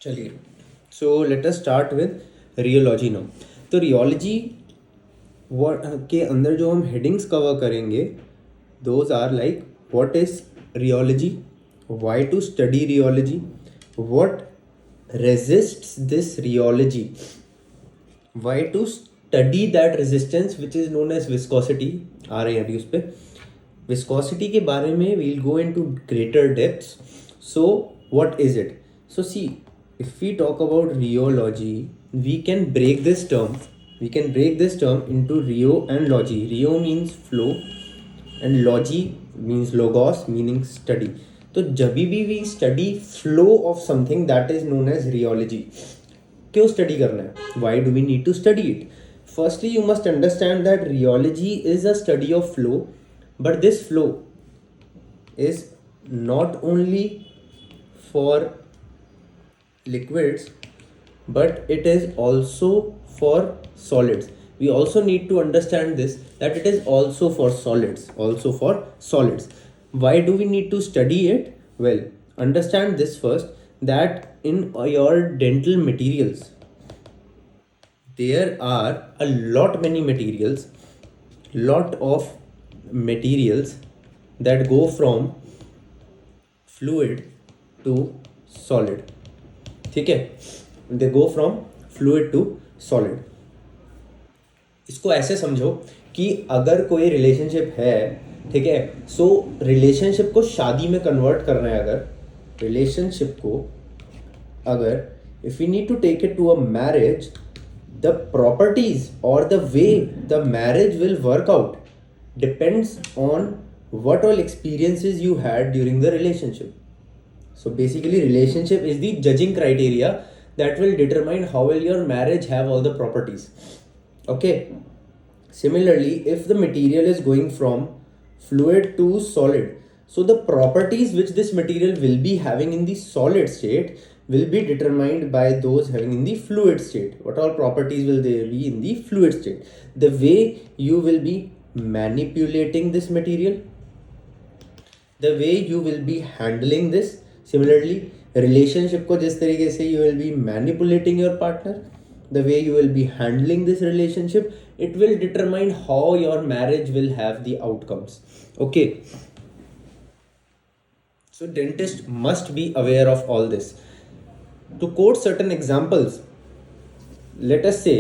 चलिए, so let us start with rheology now. तो rheology के अंदर जो हम हेडिंग्स कवर करेंगे, those are like what is rheology, why to study rheology, what resists this rheology, why to study that resistance which is known as viscosity। आ रहे हैं अभी उस पर। विस्कोसिटी के बारे में we'll go into greater depths। So what is it? So see, if we talk about rheology, we can break this term into rheo and logy। Rheo means flow and logy means logos meaning study। तो जब भी we study flow of something that is known as rheology. क्यों study करना है? Why do we need to study it? Firstly you must understand that rheology is a study of flow, but this flow is not only for liquids but it is also for solids। We also need to understand this, that it is also for solids। Why do we need to study it? Well, understand this first, that in your dental materials there are lot of materials that go from fluid to solid। ठीक है, they go from fluid to solid. इसको ऐसे समझो कि अगर कोई relationship है, ठीक है, सो रिलेशनशिप को शादी में कन्वर्ट करना है। अगर रिलेशनशिप को अगर if you need to take it to a marriage, the properties और the way the marriage will work out depends on what all experiences you had during the relationship। So basically relationship is the judging criteria that will determine how will your marriage have all the properties। Okay, similarly if the material is going from fluid to solid, so the properties which this material will be having in the solid state will be determined by those having in the fluid state। What all properties will there be in the fluid state? The way you will be manipulating this material, the way you will be handling this। Similarly relationship को जिस तरीके से you will be manipulating your partner, the way you will be handling this relationship, it will determine how your marriage will have the outcomes। Okay, so dentist must be aware of all this। To quote certain examples, let us say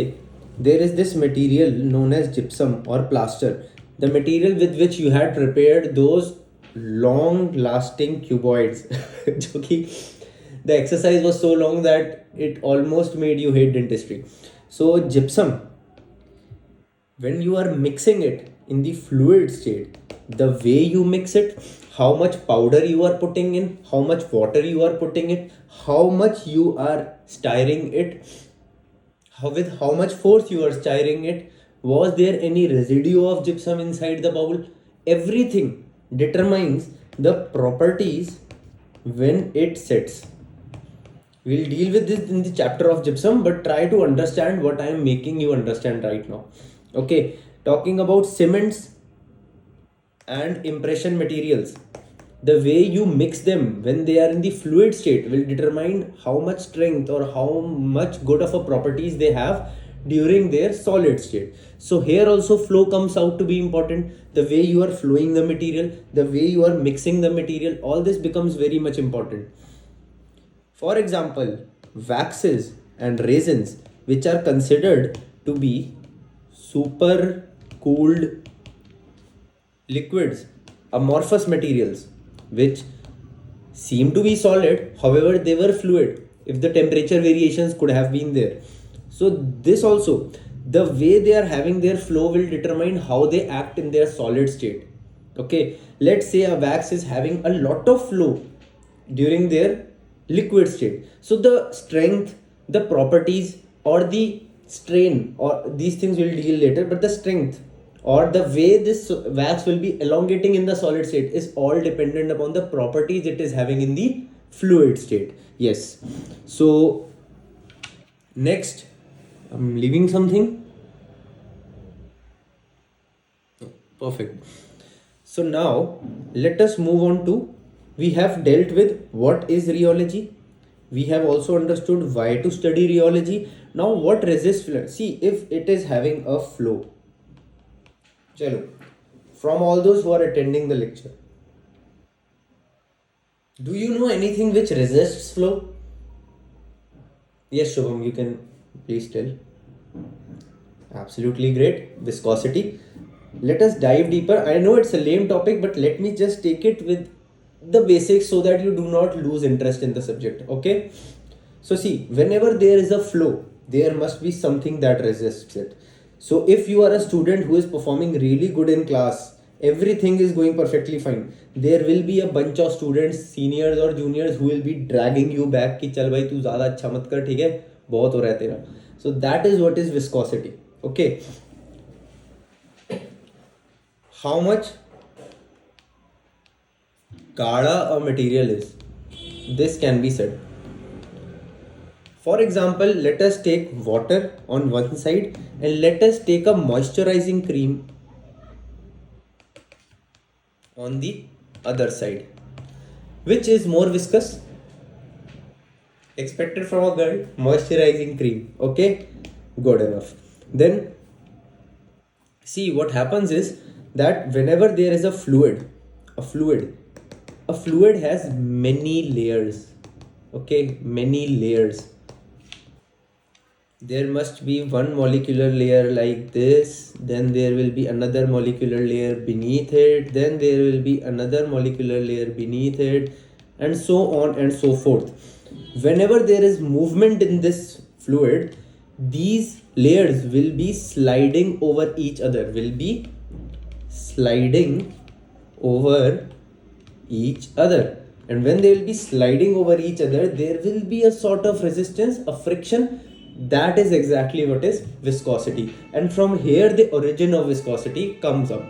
there is this material known as gypsum or plaster, the material with which you had prepared those long lasting cuboids जो कि the exercise was so long that it almost made you hate dentistry। So gypsum, when you are mixing it in the fluid state, the way you mix it, how much powder you are putting in, how much water you are putting it, how much you are stirring it, with how much force you are stirring it, was there any residue of gypsum inside the bowl, everything determines the properties when it sets। We'll deal with this in the chapter of gypsum, but try to understand what I am making you understand right now। Okay, talking about cements and impression materials, the way you mix them when they are in the fluid state will determine how much strength or how much good of a properties they have during their solid state। So here also flow comes out to be important, the way you are flowing the material, the way you are mixing the material, all this becomes very much important। For example, waxes and resins, which are considered to be super cooled liquids, amorphous materials, which seem to be solid, however they were fluid if the temperature variations could have been there। So this also, the way they are having their flow will determine how they act in their solid state। Okay, let's say a wax is having a lot of flow during their liquid state, so the strength, the properties or the strain, or these things will deal later, but the strength or the way this wax will be elongating in the solid state is all dependent upon the properties it is having in the fluid state। Yes, so next I'm leaving something perfect। So now let us move on to, we have dealt with what is rheology, We have also understood why to study rheology. Now, what resists flow? See, if it is having a flow, chalo, from all those who are attending the lecture, do you know anything which resists flow? Yes, Shubham, you can please tell. Absolutely great. Viscosity. Let us dive deeper. I know it's a lame topic, but let me just take it with the basics so that you do not lose interest in the subject. Okay? So, see, whenever there is a flow, there must be something that resists it. So, if you are a student who is performing really good in class, everything is going perfectly fine. There will be a bunch of students, seniors or juniors, who will be dragging you back कि चल भाई तू ज़्यादा अच्छा मत कर, ठीक है, बहुत हो रहा है तेरा. So that is what is viscosity. Okay, how much gaada a material is, this can be said. For example, let us take water on one side and let us take a moisturizing cream on the other side. Which is more viscous? Expected from a girl, moisturizing cream. Okay, good enough. Then see, what happens is that whenever there is a fluid, a fluid a fluid has many layers. Okay, many layers. There must be one molecular layer like this, then there will be another molecular layer beneath it, then there will be another molecular layer beneath it, and so on and so forth. Whenever there is movement in this fluid, these layers will be sliding over each other, will be sliding over each other. And when they will be sliding over each other, there will be a sort of resistance, a friction. That is exactly what is viscosity. And from here, the origin of viscosity comes up.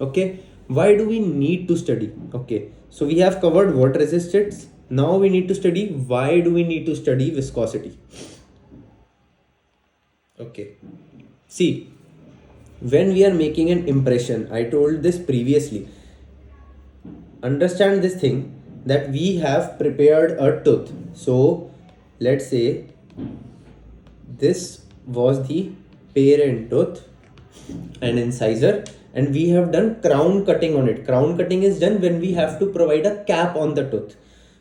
Okay, why do we need to study? Okay, so we have covered what resists it. Now we need to study why do we need to study viscosity. Okay, see, when we are making an impression, I told this previously, understand this thing, that we have prepared a tooth. So let's say this was the parent tooth, an incisor, and we have done crown cutting on it. Crown cutting is done when we have to provide a cap on the tooth.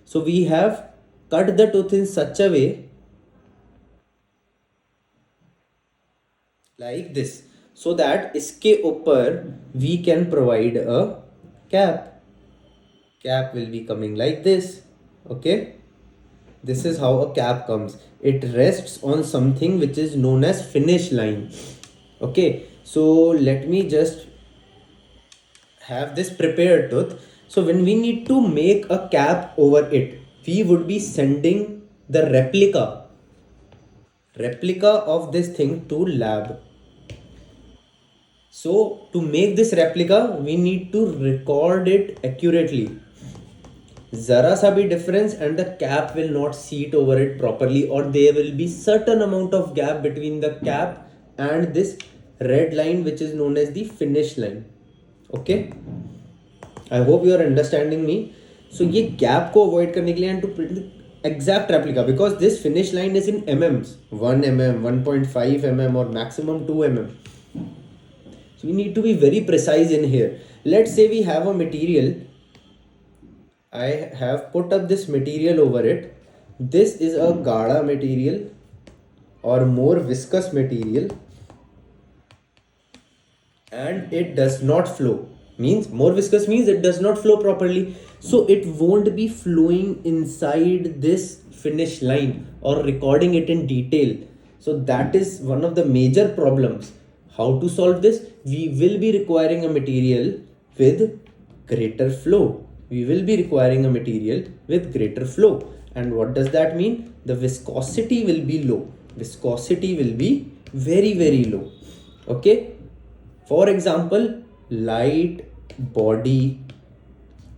So we have cut the tooth in such a way like this, so that इसके ऊपर we can provide a cap. Cap will be coming like this. Okay, this is how a cap comes. It rests on something which is known as finish line. Okay, so let me just have this prepared tooth. So when we need to make a cap over it, we would be sending the replica of this thing to lab. So to make this replica, we need to record it accurately. Zara sa bhi difference and the cap will not seat over it properly, or there will be certain amount of gap between the cap and this red line which is known as the finish line. Okay, I hope you are understanding me. So ये gap को avoid करने के लिए and to print the exact replica, because this finish line is in mm's, 1 mm, 1.5 mm or maximum 2 mm. So we need to be very precise in here. Let's say we have a material. I have put up this material over it. This is a gaada material or more viscous material, and it does not flow. Means more viscous means it does not flow properly. So it won't be flowing inside this finish line or recording it in detail. So that is one of the major problems. How to solve this? We will be requiring a material with greater flow. We will be requiring a material with greater flow. And what does that mean? The viscosity will be low. Viscosity will be very, very low. Okay. For example, light body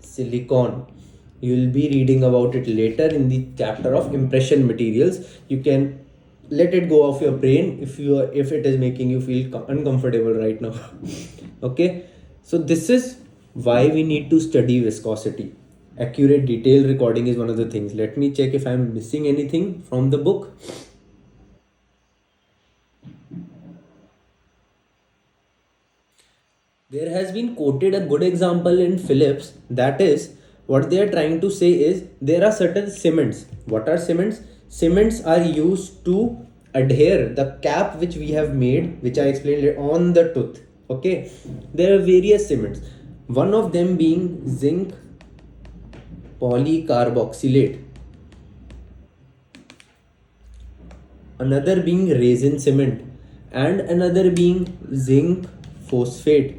silicon. You will be reading about it later in the chapter of impression materials. You can let it go off your brain if it is making you feel uncomfortable right now. Okay, so this is why we need to study viscosity. accurate detail recording is one of the things. Let me check if I'm missing anything from the book. There has been quoted a good example in Philips, that is, what they are trying to say is there are certain cements. What are cements? Cements are used to adhere the cap which we have made, which I explained on the tooth. Okay, there are various cements. One of them being zinc polycarboxylate, another being resin cement, and another being zinc phosphate.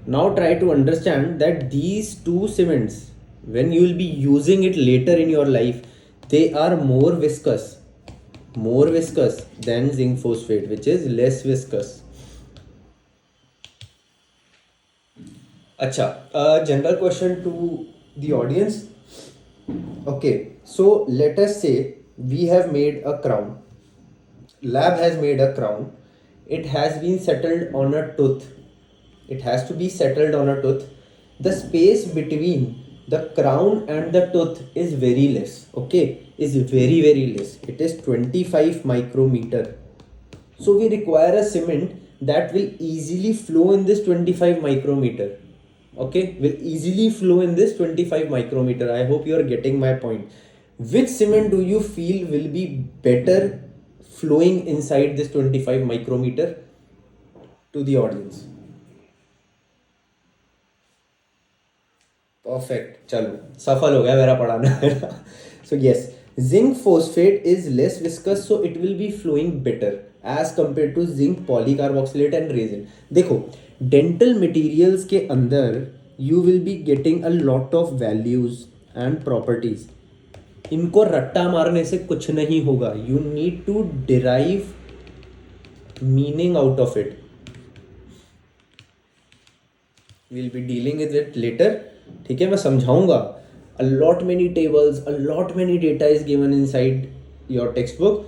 Now try to understand that these two cements, when you will be using it later in your life, they are more viscous than zinc phosphate, which is less viscous. Acha, a general question to the audience. Okay, so let us say we have made a crown. Lab has made a crown. It has been settled on a tooth. It has to be settled on a tooth. The space between the crown and the tooth is very less. Okay, is very less. It is 25 micrometer. So we require a cement that will easily flow in this 25 micrometer. Okay, will easily flow in this 25 micrometer. I hope you are getting my point. Which cement do you feel will be better flowing inside this 25 micrometer to the audience? Perfect. चलो सफल हो गया मेरा पढ़ाना. So yes, zinc phosphate is less viscous, so it will be flowing better as compared to zinc polycarboxylate and resin. देखो, dental materials के अंदर you will be getting a lot of values and properties. इनको रट्टा मारने से कुछ नहीं होगा. You need to derive meaning out of it. We'll be dealing with it later. ठीक है, मैं समझाऊंगा. A lot many tables, a lot many data is given inside your textbook.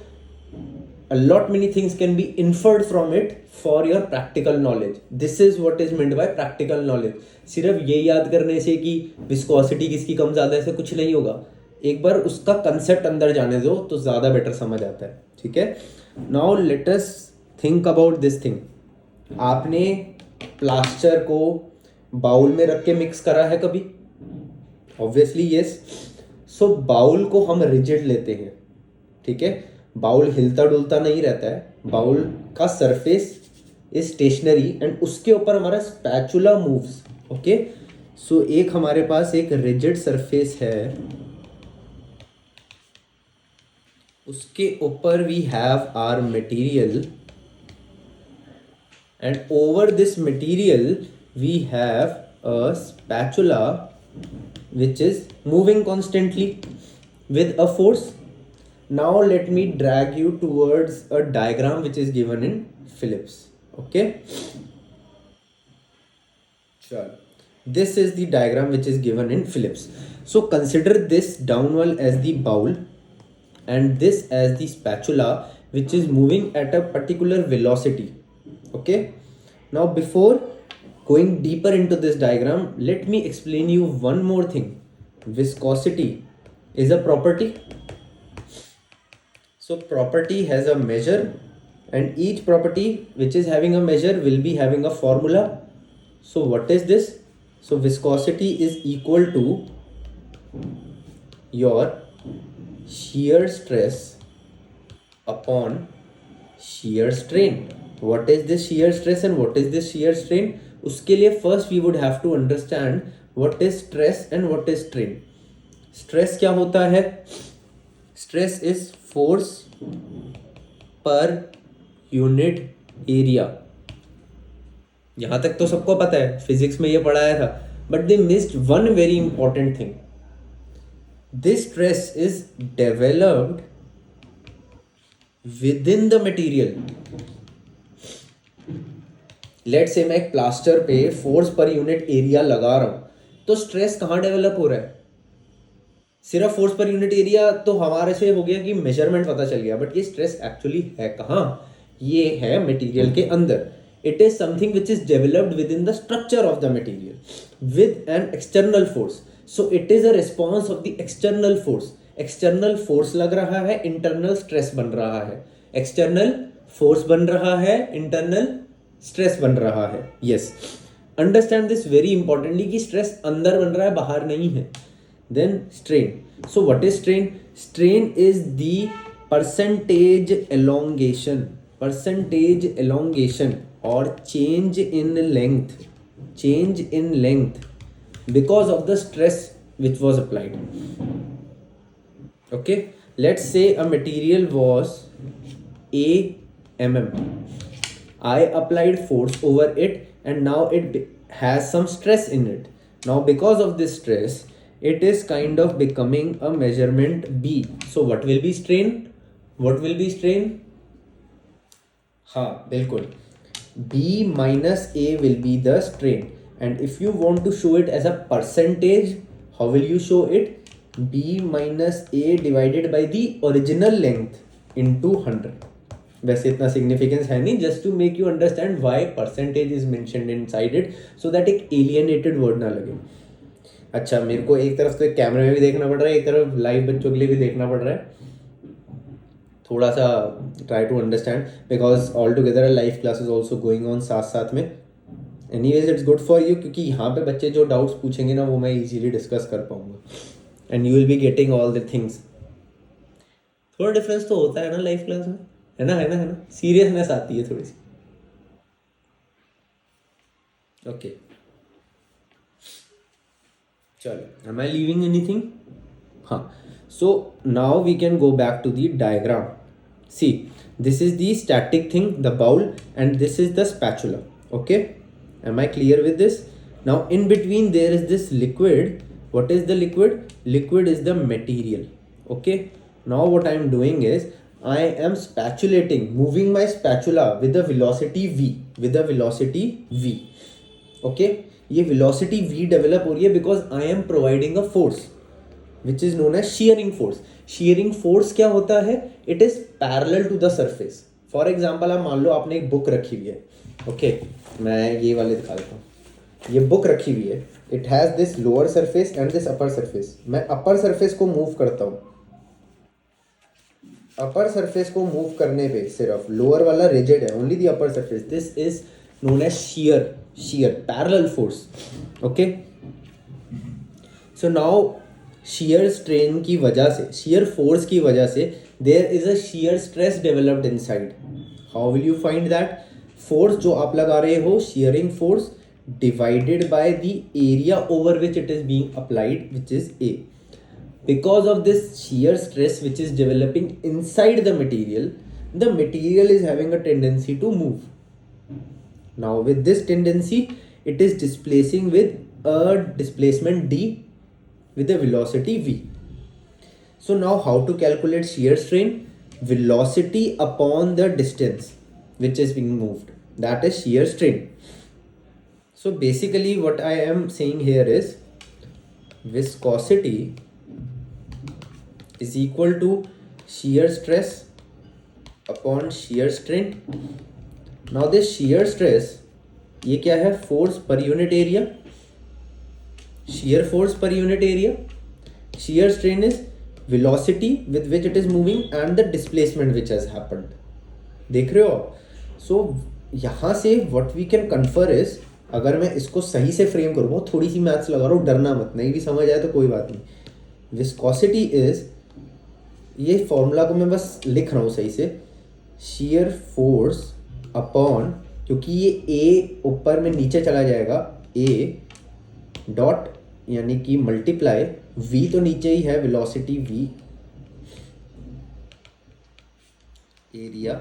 A lot many things can be inferred from it for your practical knowledge. This is what is meant by practical knowledge. सिर्फ ये याद करने से कि viscosity किसकी कम ज़्यादा ऐसे कुछ नहीं होगा. एक बार उसका कंसेप्ट अंदर जाने दो तो ज़्यादा बेटर समझ आता है. ठीक है. Now let us think about this thing. आपने प्लास्टर को बाउल में रख के मिक्स करा है कभी? Obviously yes. सो बाउल को हम रिजिड लेते हैं. ठीक है, बाउल हिलता डुलता नहीं रहता है. बाउल का सरफेस इज स्टेशनरी एंड उसके ऊपर हमारा स्पैचुला मूव्स. ओके, सो एक हमारे पास एक रिजिड सरफेस है, उसके ऊपर we have our material and over this material we have a spatula which is moving constantly with a force. Now let me drag you towards a diagram which is given in Philips. Okay, sure. This is the diagram which is given in Philips. So consider this down wall as the bowl and this as the spatula which is moving at a particular velocity. Okay, now before going deeper into this diagram, let me explain you one more thing. Viscosity is a property. So property has a measure and each property which is having a measure will be having a formula. So what is this? So viscosity is equal to your shear stress upon shear strain. What is this shear stress and what is this shear strain? उसके लिए first we would have to understand what is stress and what is strain. Stress क्या होता है? Stress is force per unit area. यहां तक तो सबको पता है, फिजिक्स में ये पढ़ाया था, but they missed one very important thing. This stress is developed within the material. Let say मैं एक प्लास्टर पे फोर्स पर यूनिट एरिया लगा रहा हूं, तो स्ट्रेस कहां डेवलप हो रहा है? सिर्फ फोर्स पर यूनिट एरिया तो हमारे से हो गया कि मेजरमेंट पता चल गया, बट ये स्ट्रेस एक्चुअली है कहां? ये है मटेरियल के अंदर. It is something which is developed within the structure of the material with an external force. So it is a response of the external force. External force लग रहा है, internal stress बन रहा है. External force बन रहा है, internal stress बन रहा है. Yes, understand this very importantly कि stress अंदर बन रहा है, बाहर नहीं है. Then strain. So what is strain? Strain is the percentage elongation or change in length because of the stress which was applied. Okay, let's say a material was a I applied force over it and now it has some stress in it. Now because of this stress it is kind of becoming a measurement B. So what will be strain? हाँ बिल्कुल, B minus A will be the strain. And if you want to show it as a percentage, how will you show it? B minus A divided by the original length into 100. वैसे इतना significance है नहीं, just to make you understand why percentage is mentioned inside it, so that एक alienated word ना लगे. अच्छा, मेरे को एक तरफ तो एक कैमरे में भी देखना पड़ रहा है, एक तरफ लाइव बच्चों के लिए भी देखना पड़ रहा है. थोड़ा सा try to understand because all together live classes also going on साथ साथ में. Anyways it's good for you, क्योंकि यहाँ पे बच्चे जो डाउट्स पूछेंगे ना वो मैं इजीली डिस्कस कर पाऊंगा and you will be getting all the things. थोड़ा डिफरेंस तो होता है ना लाइव क्लास में, है ना. सीरियसनेस आती है थोड़ी सी. ओके चलो, एम आई लीविंग एनीथिंग? हाँ, so now we can go back to the diagram. See, this is the static thing, the bowl, and this is the spatula. Okay, am I clear with this? Now in between there is this liquid. What is the liquid? Liquid is the material. Okay, now what I am doing is I am spatulating, moving my spatula with a velocity v. Okay, ये velocity v develop हो रही है because I am providing a force which is known as shearing force. Shearing force क्या होता है? It is parallel to the surface. For example, आप मान लो आपने एक बुक रखी हुई है. Okay, मैं ये वाले दिखा देता हूँ. ये बुक रखी हुई है. It has this lower surface and this upper surface. मैं upper surface को move करता हूँ. upper surface को move करने पे सिर्फ lower वाला rigid है. Only the upper surface. This is known as shear, parallel force. Okay. So now shear strain की वजह से, shear force की वजह से there is a shear stress developed inside. How will you find that? Force जो आप लगा रहे हो, shearing force divided by the area over which it is being applied, which is A. Because of this shear stress which is developing inside the material is having a tendency to move. Now with this tendency, it is displacing with a displacement D with a velocity v. So now how to calculate shear strain? Velocity upon the distance which is being moved, that is shear strain. So basically what I am saying here is viscosity is equal to shear stress upon shear strain. Now this shear stress, ये क्या है? Force per unit area. Shear force per unit area. Shear strain is velocity with which it is moving and the displacement which has happened. देख रहे हो? So यहाँ से what we can confer is, अगर मैं इसको सही से फ्रेम करूँ, थोड़ी सी मैथ्स लगा रहा हूँ, डरना मत, नहीं भी समझ आए तो कोई बात नहीं. Viscosity is, ये फॉर्मूला को मैं बस लिख रहा हूँ सही से, shear force अपॉन, क्योंकि ये A ऊपर में नीचे चला जाएगा, A डॉट यानी कि मल्टीप्लाई, V तो नीचे ही है, वेलोसिटी V एरिया,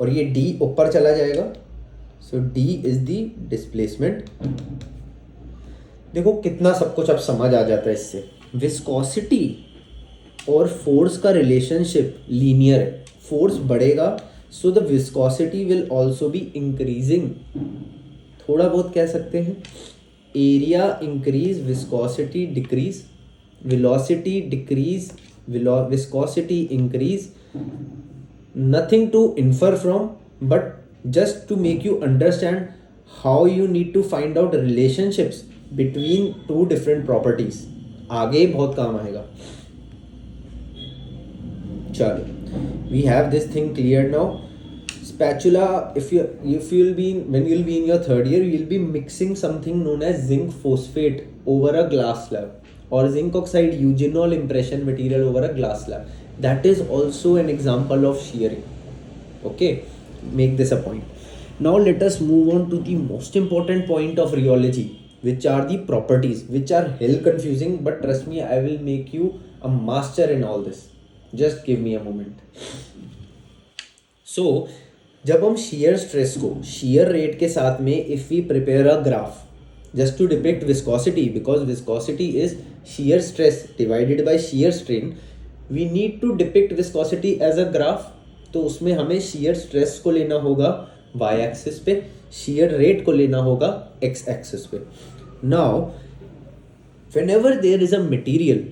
और ये D ऊपर चला जाएगा, सो D इज द डिस्प्लेसमेंट. देखो कितना सब कुछ अब समझ आ जाता है इससे. विस्कोसिटी और फोर्स का रिलेशनशिप लीनियर है. फोर्स बढ़ेगा so the viscosity will also be increasing. थोड़ा बहुत कह सकते हैं area increase, viscosity decrease, velocity decrease, viscosity increase. Nothing to infer from, but just to make you understand how you need to find out relationships between two different properties. आगे बहुत काम आएगा. चलो, we have this thing cleared now. Spatula, if you'll be when you'll be in your third year, you'll be mixing something known as zinc phosphate over a glass slab, or zinc oxide eugenol impression material over a glass slab. That is also an example of shearing. Okay, make this a point. Now let us move on to the most important point of rheology, which are the properties, which are hell confusing, but trust me, I will make you a master in all this. Just give me a moment. So जब हम shear stress को shear rate के साथ में if we prepare a graph just to depict viscosity, because viscosity is shear stress divided by shear strain, we need to depict viscosity as a graph. तो उसमें हमें shear stress को लेना होगा y axis पे, shear rate को लेना होगा x axis पे. Now whenever there is a material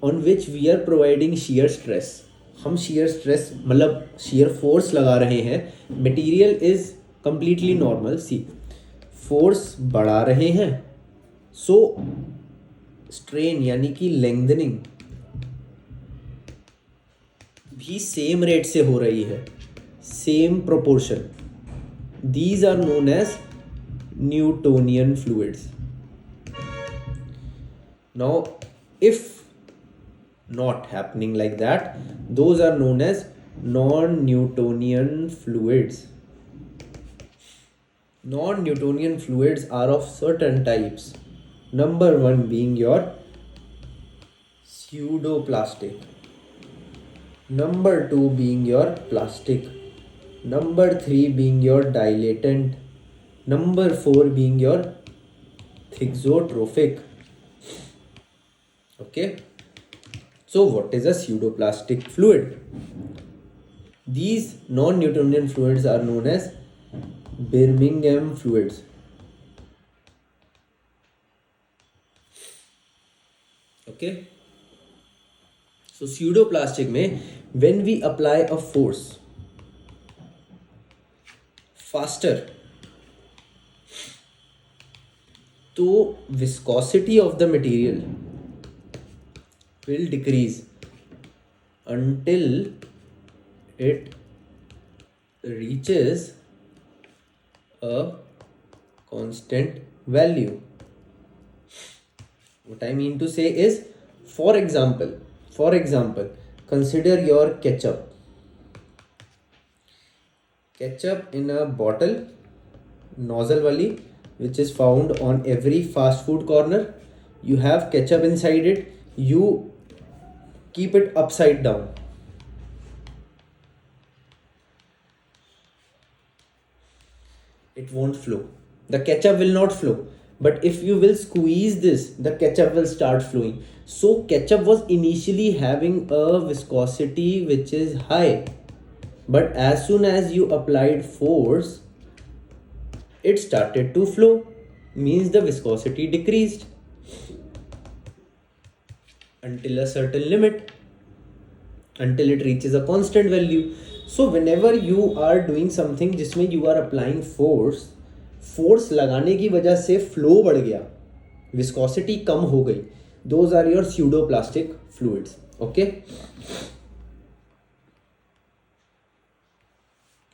on which we are providing shear stress, हम shear stress मतलब shear force लगा रहे हैं, material is completely normal. See, force बढ़ा रहे हैं, so strain यानी कि lengthening भी same rate से हो रही है, same proportion. These are known as Newtonian fluids. Now if not happening like that, those are known as non-Newtonian fluids. Non-Newtonian fluids are of certain types. Number one being your pseudoplastic. Number two being your plastic. Number three being your dilatant. Number four being your thixotrophic. Okay. So what is a pseudoplastic fluid? These non-Newtonian fluids are known as Birmingham fluids. Okay. So pseudoplastic में when we apply a force faster, तो viscosity of the material will decrease until it reaches a constant value. What I mean to say is, for example, consider your ketchup in a bottle, nozzle wali, which is found on every fast food corner. You have ketchup inside it, you keep it upside down. It won't flow. The ketchup will not flow. But if you will squeeze this, the ketchup will start flowing. So ketchup was initially having a viscosity which is high. But as soon as you applied force, it started to flow. Means the viscosity decreased until a certain limit, until it reaches a constant value. So whenever you are doing something जिसमें you are applying force लगाने की वजह से flow बढ़ गया, viscosity कम हो गई, those are your pseudoplastic fluids. Okay.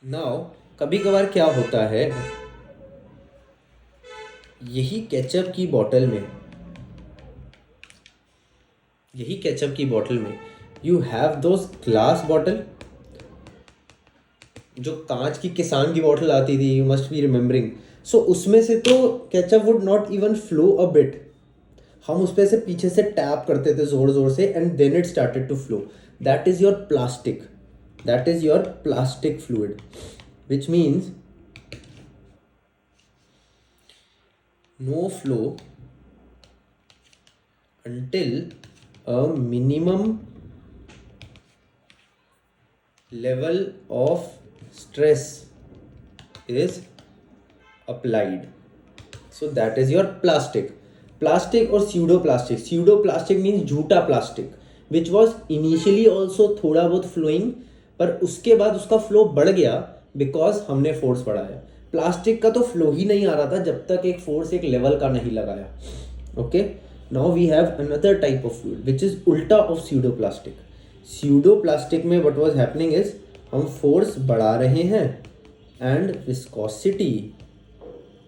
Now कभी कभार क्या होता है, यही केचप की बोतल में you have those glass bottle, जो कांच की किसान की बोतल आती थी, you must be remembering. So उसमें से तो ketchup would not even flow a bit. हम उस पे से पीछे से टैप करते थे जोर से and then it started to flow. That is your plastic fluid, which means no flow until a minimum level of stress is applied. So that is your plastic or pseudoplastic means झूठा plastic, which was initially also थोड़ा बहुत flowing, पर उसके बाद उसका flow बढ़ गया because हमने फोर्स बढ़ाया। प्लास्टिक का तो फ्लो ही नहीं आ रहा था जब तक एक फोर्स एक लेवल का नहीं लगाया। Okay, now we have another type of fluid which is उल्टा of pseudo plastic. Pseudo plastic में व्हाट वाज हैपनिंग इज हम फोर्स बढ़ा रहे हैं एंड विस्कोसिटी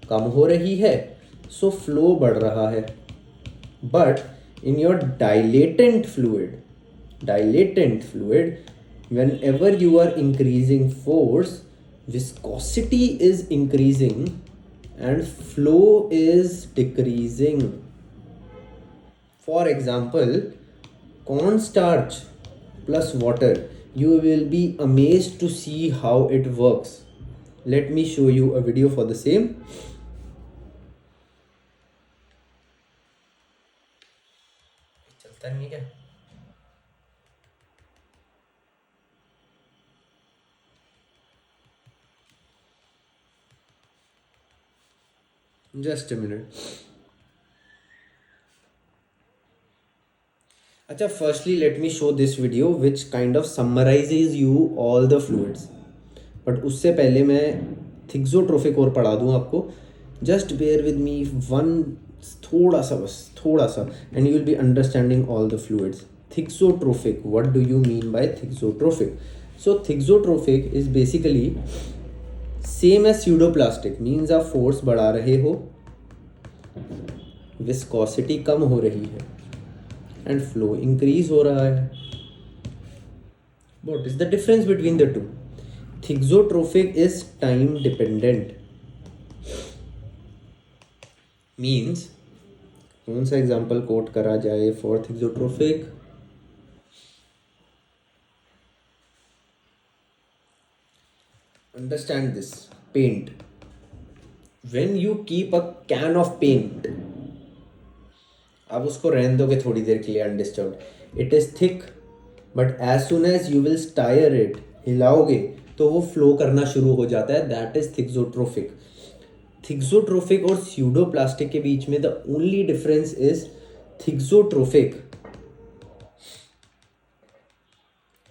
कम हो रही है, सो फ्लो बढ़ रहा है। But in your dilatant fluid, whenever you are increasing force, viscosity is increasing and flow is decreasing. For example, cornstarch plus water, you will be amazed to see how it works. Let me show you a video for the same. चलता नहीं क्या? Just a minute. अच्छा, firstly let me show this video which kind of summarizes you all the fluids. But उससे पहले मैं थिक्सोट्रोफिक और पढ़ा दूँ आपको. Just bear with me one, थोड़ा सा बस, थोड़ा सा, and you will be understanding all the fluids. Thixotrophic, what do you mean by thixotrophic? So thixotrophic is basically same as pseudoplastic, means आप force बढ़ा रहे हो, viscosity कम हो रही है and flow increase हो रहा है. What is the difference between the two? Thixotrophic is time dependent. Means कौन सा एग्जाम्पल कोट करा जाए for थिक्सोट्रोफिक? Understand this. Paint. When you keep a can of paint, आप उसको रहने दोगे थोड़ी देर के लिए undisturbed. It is thick, but as soon as you will stir it, हिलाओगे तो वो फ्लो करना शुरू हो जाता है. That is thixotrophic. थिक्सोट्रोफिक और स्यूडोप्लास्टिक के बीच में द ओनली डिफरेंस इज थिक्सोट्रोफिक.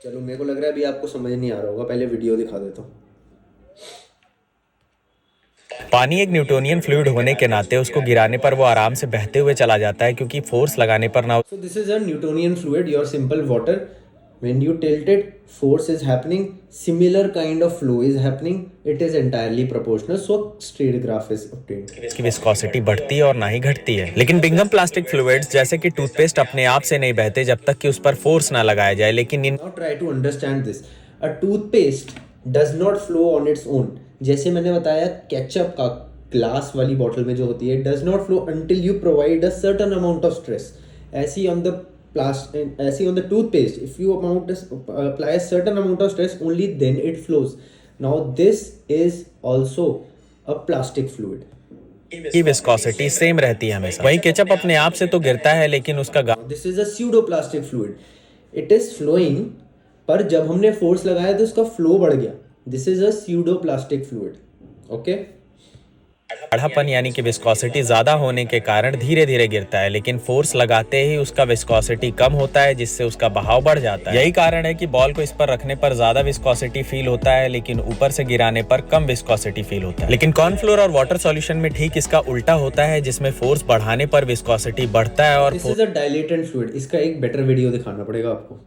चलो, मेरे को लग रहा है अभी आपको समझ नहीं आ रहा होगा, पहले वीडियो दिखा देता हूँ. पानी एक न्यूटोनियन फ्लूइड होने के नाते उसको गिराने पर वो आराम से बहते हुए चला जाता है क्योंकि फोर्स लगाने पर ना. So this is a Newtonian fluid, your simple water. When you tilt it, force is happening, similar kind of flow is happening, it is entirely proportional, so straight graph is obtained. इसकी viscosity बढ़ती है और ना ही घटती है. लेकिन Bingham plastic fluids जैसे कि टूथपेस्ट अपने आप से नहीं बहते जब तक कि उस पर फोर्स ना लगाया जाए. लेकिन Now try to understand this. A toothpaste does not flow on its own. जैसे मैंने बताया केचप का ग्लास वाली बॉटल में जो होती है, does not flow until you provide a certain amount of stress. ऐसी on the toothpaste, if you apply a certain amount of stress, only then it flows. Now this is also a plastic fluid. की viscosity same रहती है हमेशा. वही ketchup अपने आप से तो गिरता है लेकिन उसका This is a pseudoplastic fluid. It is flowing, पर जब हमने फोर्स लगाया तो उसका फ्लो बढ़ गया. This is a pseudoplastic fluid. Okay? गाढ़ापन यानी कि विस्कोसिटी ज्यादा होने के कारण धीरे धीरे गिरता है, लेकिन फोर्स लगाते ही उसका विस्कोसिटी कम होता है जिससे उसका बहाव बढ़ जाता है. यही कारण है कि बॉल को इस पर रखने पर ज्यादा विस्कोसिटी फील होता है लेकिन ऊपर से गिराने पर कम विस्कोसिटी फील होता है. लेकिन कॉर्नफ्लोर और वाटर सॉल्यूशन में ठीक इसका उल्टा होता है जिसमें फोर्स बढ़ाने पर विस्कोसिटी बढ़ता है. और This is a dilatant fluid. इसका एक बेटर वीडियो दिखाना पड़ेगा आपको.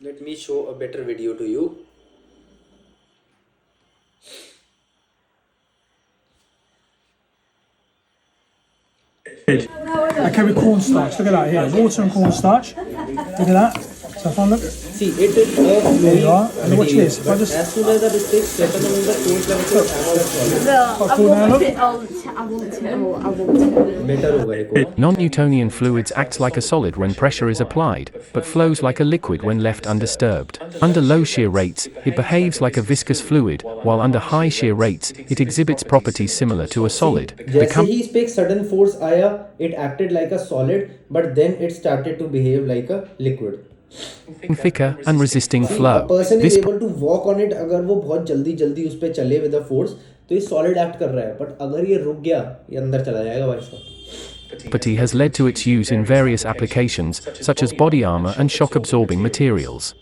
Let me show a better video to you. Okay, with cornstarch. Look at that here. Water and cornstarch. Look at that. So if I look, See, it is a flowing there you are. And watch material. this. If I just As soon as the district certain amount of force level to I I fall down, want look. it. I want it. better होगा एक और. Non-Newtonian fluids act like a solid when pressure is applied, but flows like a liquid when left undisturbed. Under low shear rates, it behaves like a viscous fluid, while under high shear rates, it exhibits properties similar to a solid. जैसे ही इस पे एक sudden force आया, it acted like a solid, but then it started to behave like a liquid. Becoming thicker and resisting A flow. person is This able to walk on it. अगर वो बहुत जल्दी उस पे चले with a force, तो ये solid act कर रहा है. But अगर ये रुक गया, ये अंदर चला जाएगा भाई साहब. Putty has led to its use in various applications, such as body armor and shock-absorbing materials.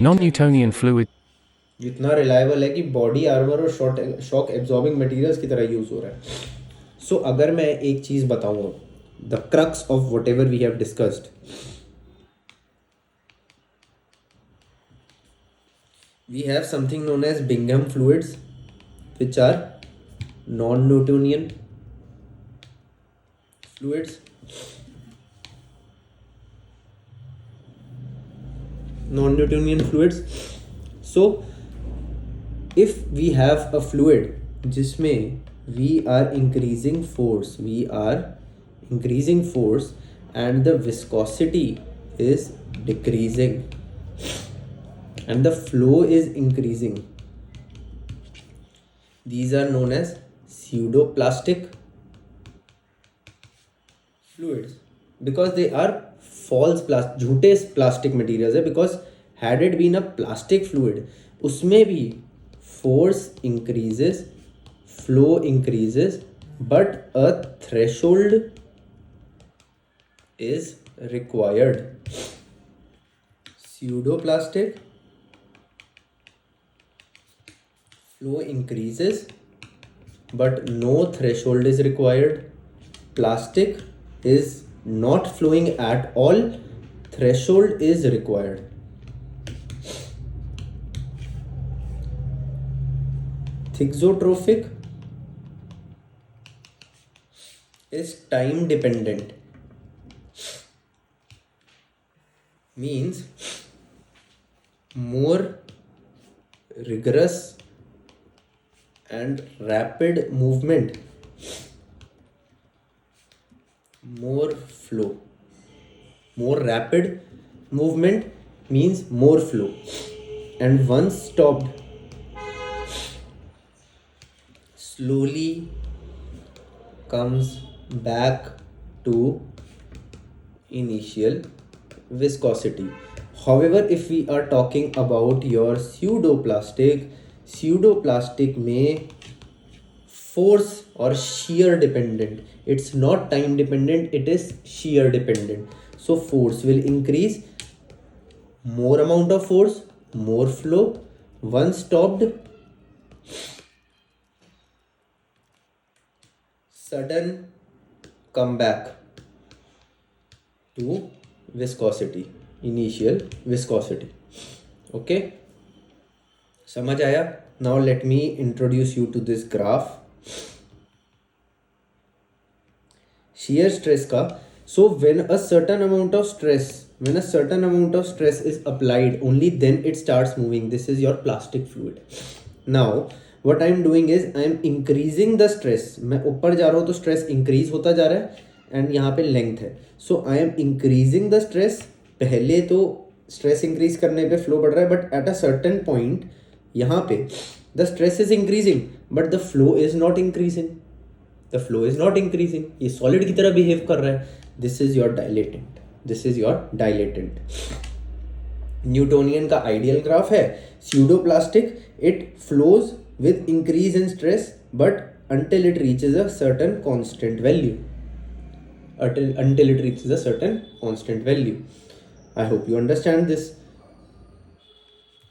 Non-Newtonian fluid इतना रिलायबल है कि बॉडी आर्मर और शॉक एब्जॉर्बिंग मटेरियल्स की तरह यूज़ हो रहा है. सो अगर मैं एक चीज़ बताऊँ, the crux of whatever we have discussed, we have something known as Bingham fluids, which are non-Newtonian fluids. Non-Newtonian fluids. So if we have a fluid जिसमें we are increasing force and the viscosity is decreasing and the flow is increasing, these are known as pseudoplastic fluids, because they are false झूठे plastic materials है. Because had it been a plastic fluid, उसमें भी force increases, flow increases, but a threshold is required. Pseudoplastic, flow increases but no threshold is required. Plastic is not flowing at all, threshold is required. Thixotropic is time dependent, means more rigorous and rapid movement, more flow. More rapid movement means more flow, and once stopped, slowly comes back to initial viscosity. However, if we are talking about your pseudoplastic में force or shear dependent, it's not time dependent, it is shear dependent. So force will increase, more amount of force, more flow. Once stopped, sudden comeback to viscosity, initial viscosity. Okay, समझ आया? Now let me introduce you to this graph. Shear stress का. So when a certain amount of stress is applied, only then it starts moving. This is your plastic fluid. Now what I am doing is I am increasing the stress. मैं ऊपर जा रहा हूँ तो stress increase होता जा रहा है, and यहाँ पे length है. So I am increasing the stress. पहले तो stress increase करने पे flow बढ़ रहा है, but at a certain point यहाँ पे the stress is increasing but the flow is not increasing. ये solid की तरह behave कर रहा है. This is your dilatant. Newtonian का ideal graph है. Pseudoplastic, it flows with increase in stress but until it reaches a certain constant value. I hope you understand this.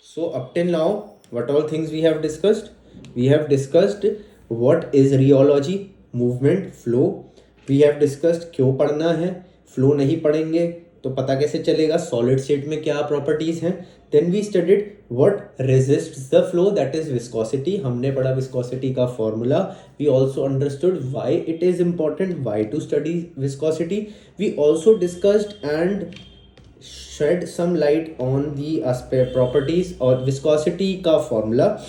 So up till now, what all things we have discussed? We have discussed what is rheology, movement, flow. We have discussed क्यों पढ़ना है, flow नहीं पढ़ेंगे तो पता कैसे चलेगा solid state में क्या properties हैं. Then we studied what resists the flow, that is viscosity. हमने पढ़ा viscosity का formula. We also understood why it is important, why to study viscosity. We also discussed and shed some light on the aspect properties or viscosity का formula.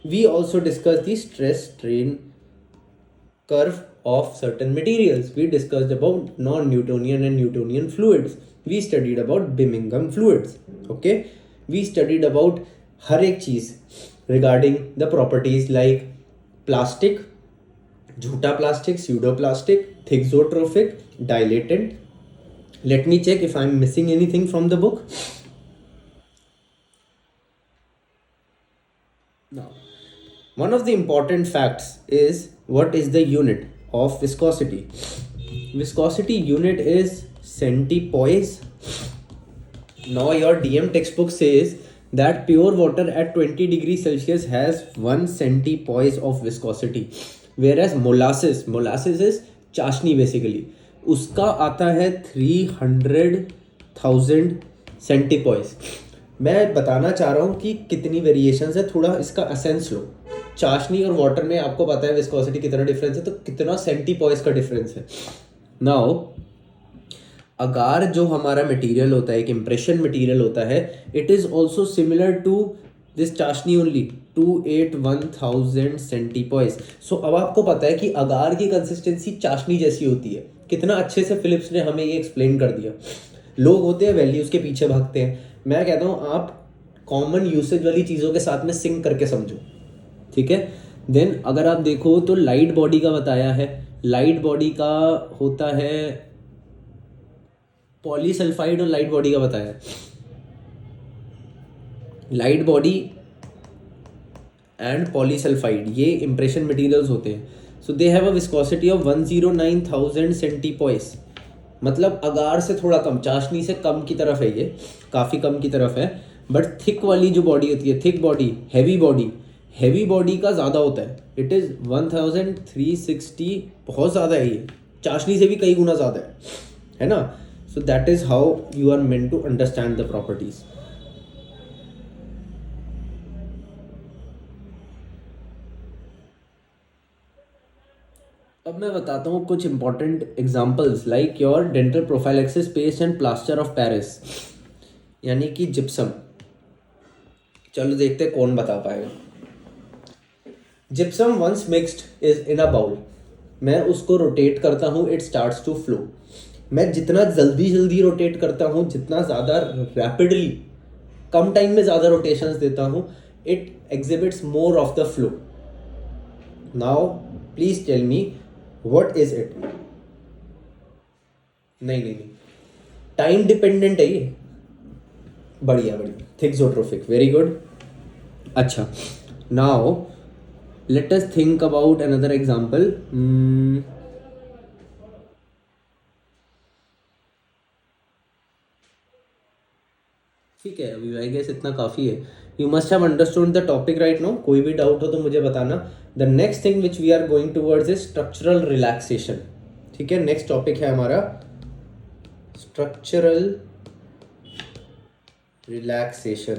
We also discussed the stress strain curve of certain materials. We discussed about non-Newtonian and Newtonian fluids. We studied about Birmingham fluids. Okay, we studied about हर एक चीज regarding the properties like plastic, झूठा plastic, pseudoplastic, thixotropic, dilatant. Let me check if I am missing anything from the book. Now, one of the important facts is what is the unit of viscosity. Viscosity unit is centipoise. Now your DM textbook says that pure water at 20 degrees Celsius has 1 centipoise of viscosity, whereas molasses is चाशनी basically, उसका आता है 300,000 centipoise. मैं बताना चाह रहा हूँ कि कितनी वेरिएशंस है, थोड़ा इसका असेंस लो. चाशनी और वाटर में आपको पता है विस्कोसिटी कितना डिफरेंस है, तो कितना सेंटीपॉइस का डिफरेंस है. नाउ अगार जो हमारा मटेरियल होता है, एक इम्प्रेशन मटेरियल होता है, it is also similar to this chashni only 281,000 centipoise. So अब आपको पता है कि अगार की कंसिस्टेंसी चाशनी जैसी होती है. कितना अच्छे से फिलिप्स ने हमें ये एक्सप्लेन कर दिया. लोग होते हैं वैल्यूज़ के पीछे भागते हैं. मैं कहता हूँ आप कॉमन यूसेज वाली चीज़ों के साथ में सिंक करके समझो, ठीक है. देन अगर आप देखो तो लाइट बॉडी का बताया है. लाइट बॉडी का होता है पॉलीसल्फाइड और लाइट बॉडी का बताया है. लाइट बॉडी एंड पॉलीसल्फाइड ये इंप्रेशन मटेरियल्स होते हैं. So they have a viscosity of 109,000 centipoise. मतलब अगार से थोड़ा कम, चाशनी से कम की तरफ है, ये काफ़ी कम की तरफ है. बट थिक वाली जो बॉडी होती है, थिक बॉडी, हैवी बॉडी का ज़्यादा होता है. इट इज़ 1360, बहुत ज़्यादा है ये, चाशनी से भी कई गुना ज़्यादा है ना. So that is how you are meant to understand the properties. अब मैं बताता हूँ कुछ important examples like your dental prophylaxis paste and plaster of Paris, यानी कि जिप्सम. चलो देखते हैं कौन बता पाएगा. Gypsum once mixed is in a bowl. मैं उसको रोटेट करता हूँ, इट स्टार्ट्स टू फ्लो. मैं जितना जल्दी रोटेट करता हूँ, जितना ज़्यादा रैपिडली, कम टाइम में ज़्यादा रोटेशंस देता हूँ, it exhibits more of the flow. Now please tell me what is it. नहीं, टाइम डिपेंडेंट है ये. बढ़िया, थिक्सोट्रोफिक, वेरी गुड. अच्छा, now let us think about another example. ठीक है, अभी आई गेस इतना काफ़ी है. You must have understood the topic right now. कोई भी डाउट हो तो मुझे बताना. The next thing which we are going towards is structural relaxation. ठीक है, नेक्स्ट टॉपिक है हमारा स्ट्रक्चरल रिलैक्सेशन.